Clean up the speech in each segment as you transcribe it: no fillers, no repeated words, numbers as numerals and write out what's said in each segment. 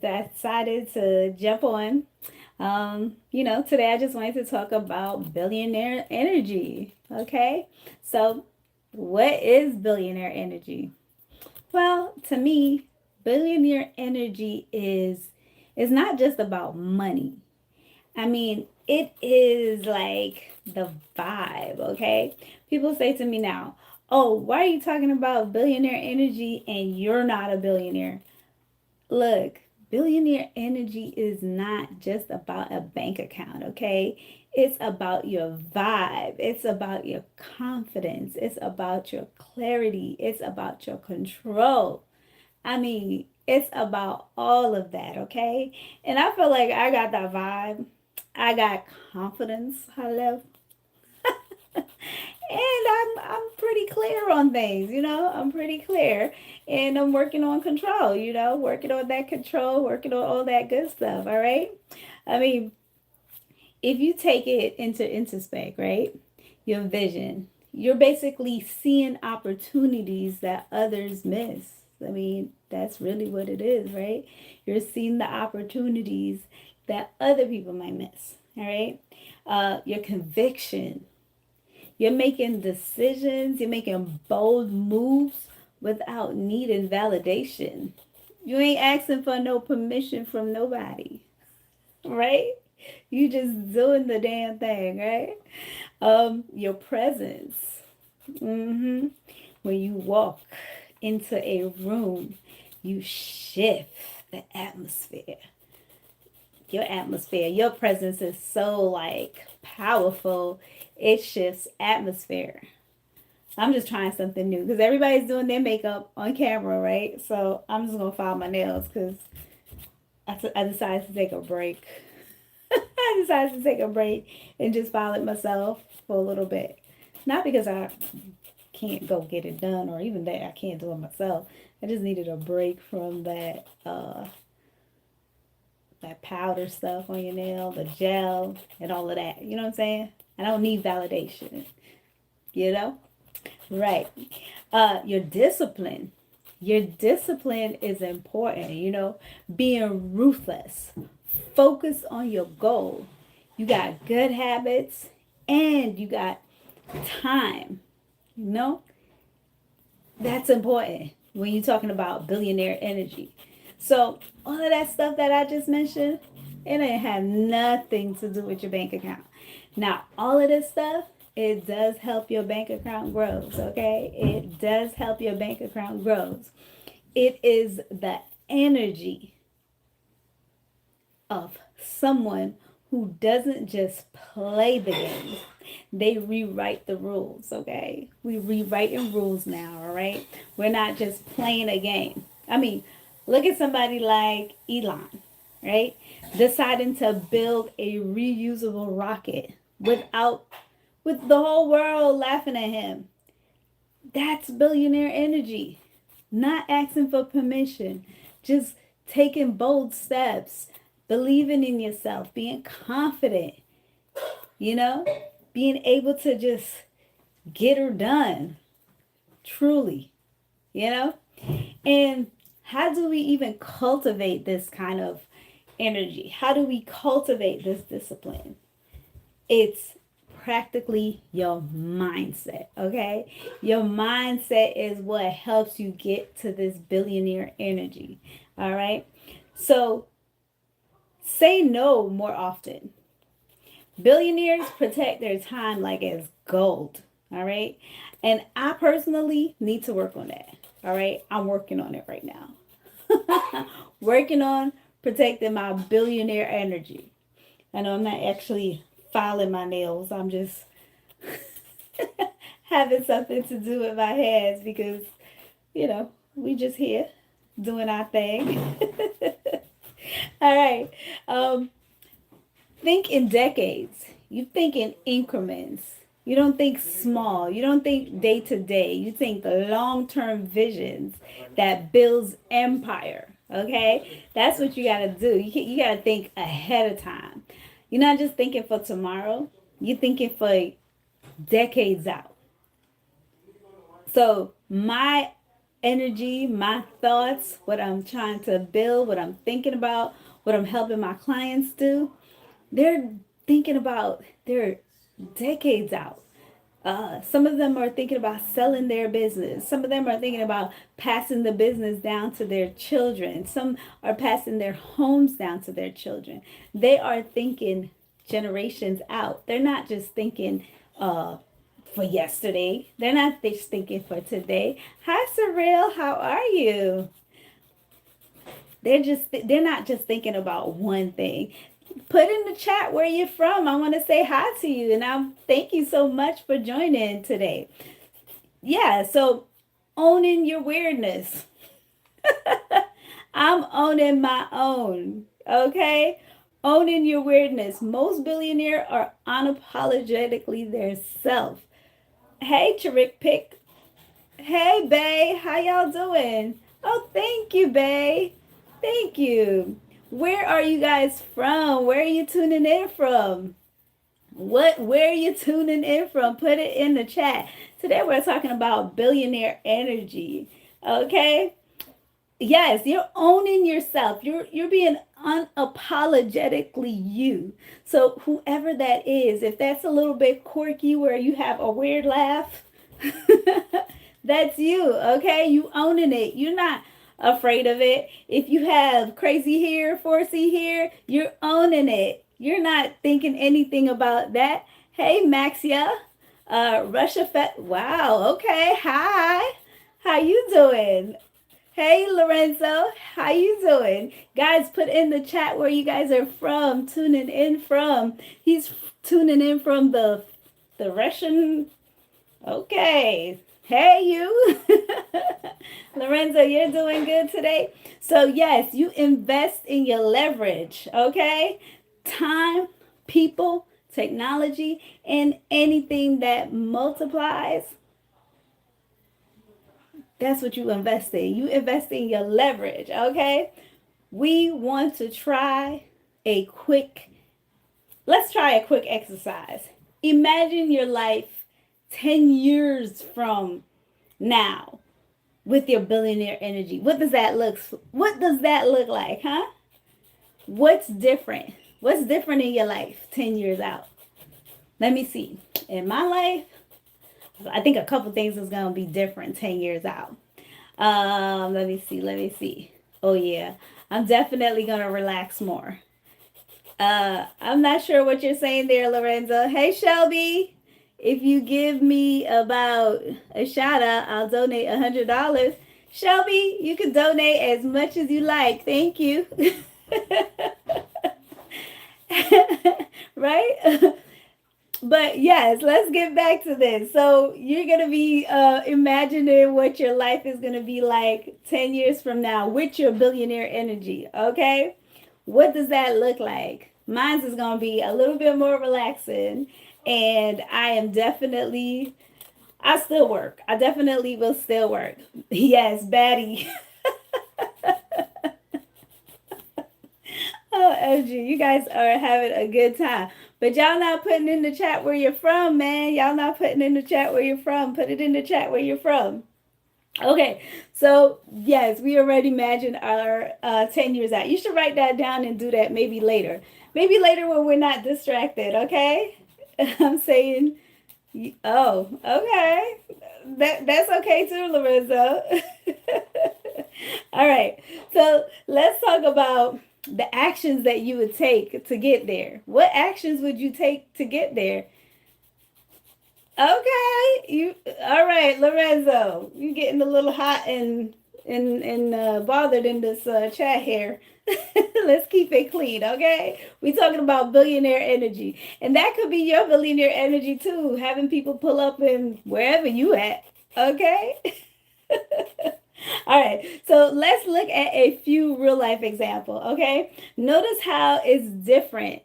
decided to jump on. Today I just wanted to talk about billionaire energy. Okay, so what is billionaire energy? Well, to me, billionaire energy is not just about money. I mean, it is like the vibe, okay? People say to me now, "Oh, why are you talking about billionaire energy and you're not a billionaire?" Look, billionaire energy is not just about a bank account, okay? It's about your vibe. It's about your confidence. It's about your clarity. It's about your control. I mean, it's about all of that, okay? And I feel like I got that vibe. I got confidence. Hello. And I'm pretty clear on things, I'm pretty clear. And I'm working on control, working on that control, working on all that good stuff, all right? I mean, if you take it into introspect, right? Your vision, you're basically seeing opportunities that others miss. I mean, that's really what it is, right? You're seeing the opportunities that other people might miss, all right? Your conviction, you're making decisions, you're making bold moves without needing validation. You ain't asking for no permission from nobody, right? You just doing the damn thing, right? Your presence. Mm-hmm. When you walk into a room, you shift the atmosphere. Your presence is so like powerful. It shifts atmosphere. I'm just trying something new because everybody's doing their makeup on camera, right? So I'm just gonna file my nails because I decided to take a break. I decided to take a break and just file it myself for a little bit. Not because I can't go get it done or even that I can't do it myself. I just needed a break from that powder stuff on your nail, the gel, and all of that. You know what I'm saying? I don't need validation. You know? Right. Your discipline. Your discipline is important, being ruthless. Focus on your goal. You got good habits and you got time. You know? That's important when you're talking about billionaire energy. So, all of that stuff that I just mentioned, it didn't have nothing to do with your bank account. Now, all of this stuff, it does help your bank account grows, okay? It does help your bank account grows. It is the energy of someone who doesn't just play the game. They rewrite the rules, okay? We rewriting rules now, all right? We're not just playing a game. I mean, look at somebody like Elon, right? Deciding to build a reusable rocket without with the whole world laughing at him. That's billionaire energy. Not asking for permission, just taking bold steps, believing in yourself, being confident, you know, being able to just get her done, truly, you know? And how do we even cultivate this kind of energy? How do we cultivate this discipline? It's practically your mindset, okay? Your mindset is what helps you get to this billionaire energy, all right? So say no more often. Billionaires protect their time like it's gold, all right? And I personally need to work on that, all right? I'm working on it right now. Working on protecting my billionaire energy. I know I'm not actually filing my nails. I'm just having something to do with my hands because, we just here doing our thing. All right. Think in decades. You think in increments. You don't think small. You don't think day to day. You think long term visions that builds empire. Okay? That's what you got to do. You got to think ahead of time. You're not just thinking for tomorrow. You're thinking for decades out. So my energy, my thoughts, what I'm trying to build, what I'm thinking about, what I'm helping my clients do. They're thinking about their decades out. Some of them are thinking about selling their business. Some of them are thinking about passing the business down to their children. Some are passing their homes down to their children. They are thinking generations out. They're not just thinking for yesterday. They're not just thinking for today. Hi, Surreal. How are you? They're not just thinking about one thing. Put in the chat where you're from. I want to say hi to you, and I thank you so much for joining today. Yeah, so owning your weirdness. I'm owning my own. Okay, owning your weirdness. Most billionaires are unapologetically their self. Hey, Trick Pick. Hey, Bay. How y'all doing? Oh, thank you, Bay. Thank you. Where are you guys from? Where are you tuning in from? Where are you tuning in from? Put it in the chat. Today we're talking about billionaire energy. Okay? Yes, you're owning yourself. You're being unapologetically you. So whoever that is, if that's a little bit quirky where you have a weird laugh, that's you, okay? You owning it. You're not afraid of it. If you have crazy hair, 4C hair, you're owning it. You're not thinking anything about that. Hey, Maxia. Russia Fett. Wow, okay. Hi. How you doing? Hey, Lorenzo. How you doing? Guys, put in the chat where you guys are from, tuning in from. He's tuning in from the Russian. Okay. Hey, you. Lorenzo, you're doing good today. So, yes, you invest in your leverage, okay? Time, people, technology, and anything that multiplies. That's what you invest in. You invest in your leverage, okay? We want to try a quick, let's try a quick exercise. Imagine your life 10 years from now with your billionaire energy. What does that look like, huh? What's different? What's different in your life 10 years out? Let me see. In my life, I think a couple things is going to be different 10 years out. Let me see. Oh yeah. I'm definitely going to relax more. I'm not sure what you're saying there, Lorenzo. Hey, Shelby. If you give me about a shout out, I'll donate $100. Shelby, you can donate as much as you like. Thank you. Right? But yes, let's get back to this. So you're going to be imagining what your life is going to be like 10 years from now with your billionaire energy. Okay? What does that look like? Mine's is going to be a little bit more relaxing. And I still work. I definitely will still work. Yes, baddie. Oh, OG, you guys are having a good time. But y'all not putting in the chat where you're from, man. Y'all not putting in the chat where you're from. Put it in the chat where you're from. Okay, so yes, we already imagined our 10 years out. You should write that down and do that maybe later. Maybe later when we're not distracted, okay? I'm saying, oh, okay. That's okay too, Lorenzo. All right, so let's talk about the actions that you would take to get there. What actions would you take to get there? Okay, you all right, Lorenzo? You getting a little hot and bothered in this chat here. Let's keep it clean, okay? We talking about billionaire energy, and that could be your billionaire energy too. Having people pull up in wherever you at, okay? All right, so let's look at a few real life examples, okay? Notice how it's different.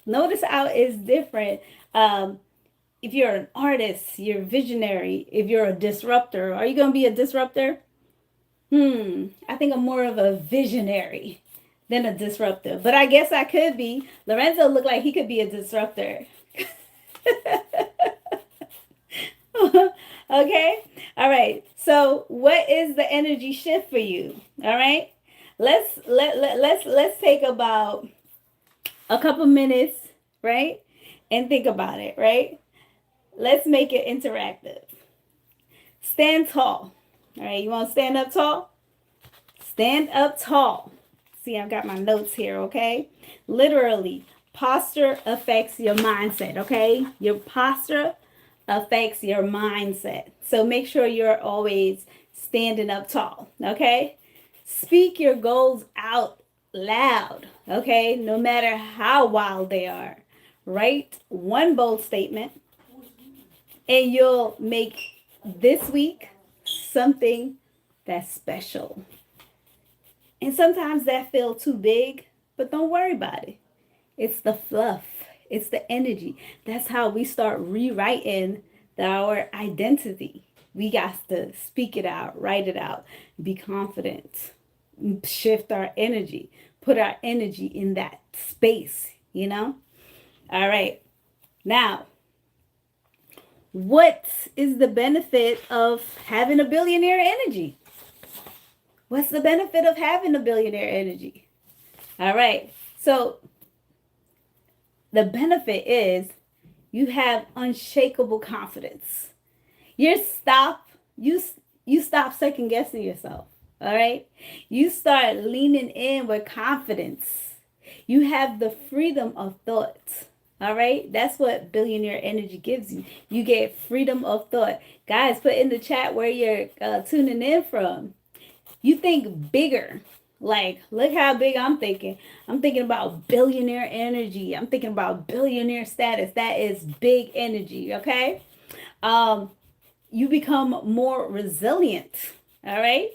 Notice how it's different. If you're an artist, you're visionary. If you're a disruptor, are you going to be a disruptor? I think I'm more of a visionary than a disruptor. But I guess I could be. Lorenzo looked like he could be a disruptor. Okay? All right. So, what is the energy shift for you? All right? Let's take about a couple minutes, right? And think about it, right? Let's make it interactive. Stand tall. All right, you want to stand up tall? Stand up tall. See, I've got my notes here, okay? Literally, posture affects your mindset, okay? Your posture affects your mindset. So make sure you're always standing up tall, okay? Speak your goals out loud, okay? No matter how wild they are. Write one bold statement and you'll make this week something that's special. And sometimes that feels too big, but don't worry about it. It's the fluff, it's the energy. That's how we start rewriting our identity. We got to speak it out, write it out, be confident, shift our energy, put our energy in that space, you know? All right. Now, what is the benefit of having a billionaire energy? What's the benefit of having a billionaire energy? All right. So the benefit is you have unshakable confidence. You stop second guessing yourself. All right? You start leaning in with confidence. You have the freedom of thought. All right? That's what billionaire energy gives you. You get freedom of thought. Guys, put in the chat where you're tuning in from. You think bigger. Like, look how big I'm thinking. I'm thinking about billionaire energy. I'm thinking about billionaire status. That is big energy, okay? You become more resilient, all right?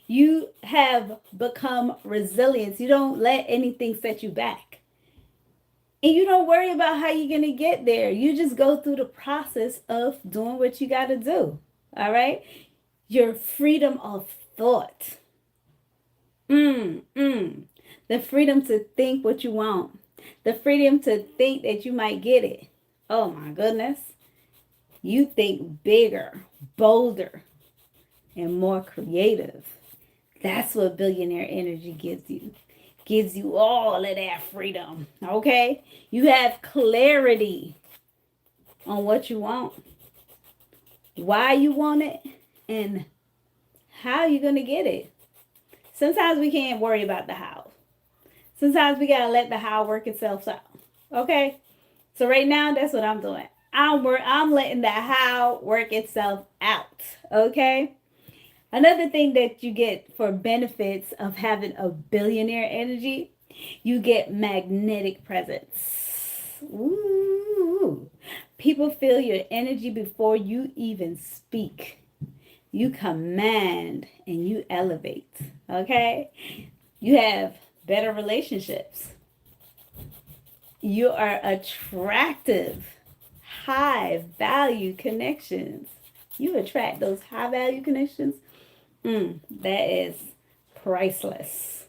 You have become resilient. You don't let anything set you back. And you don't worry about how you're going to get there. You just go through the process of doing what you got to do, all right? Your freedom of thought. The freedom to think what you want. The freedom to think that you might get it. Oh my goodness. You think bigger, bolder, and more creative. That's what billionaire energy gives you. Gives you all of that freedom. Okay? You have clarity on what you want, why you want it, and how you're going to get it. Sometimes we can't worry about the how. Sometimes we got to let the how work itself out. Okay? So right now, that's what I'm doing. I'm letting the how work itself out. Okay? Another thing that you get for benefits of having a billionaire energy, you get magnetic presence. Ooh. People feel your energy before you even speak. You command and you elevate, okay? You have better relationships. You are attractive, high value connections. You attract those high value connections. That is priceless.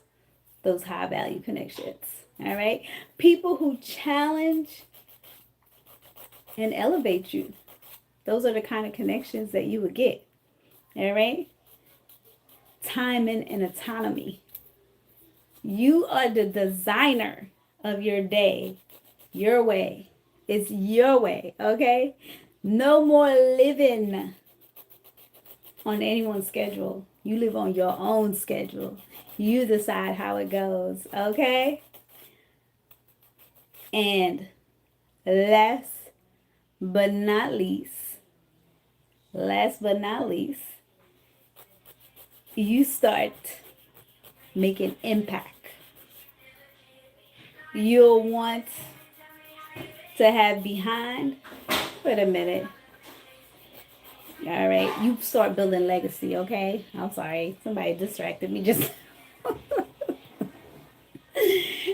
Those high value connections, all right? People who challenge and elevate you. Those are the kind of connections that you would get. All right? Timing and autonomy. You are the designer of your day. Your way. It's your way, okay? No more living on anyone's schedule. You live on your own schedule. You decide how it goes, okay? And last but not least, you start making impact. You'll want to have behind. Wait a minute. All right. You start building legacy, okay? I'm sorry. Somebody distracted me just.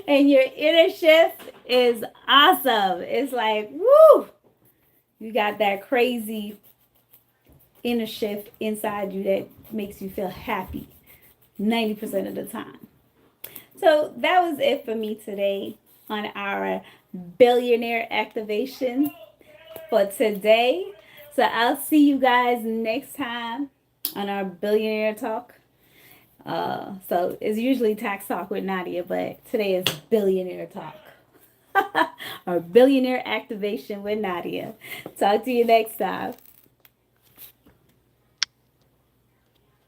And your inner shift is awesome. It's like, woo! You got that crazy inner shift inside you that makes you feel happy 90% of the time. So that was it for me today on our billionaire activation for today. So I'll see you guys next time on our billionaire talk. So it's usually tax talk with Nadia, but today is billionaire talk. Or billionaire activation with Nadia. Talk to you next time.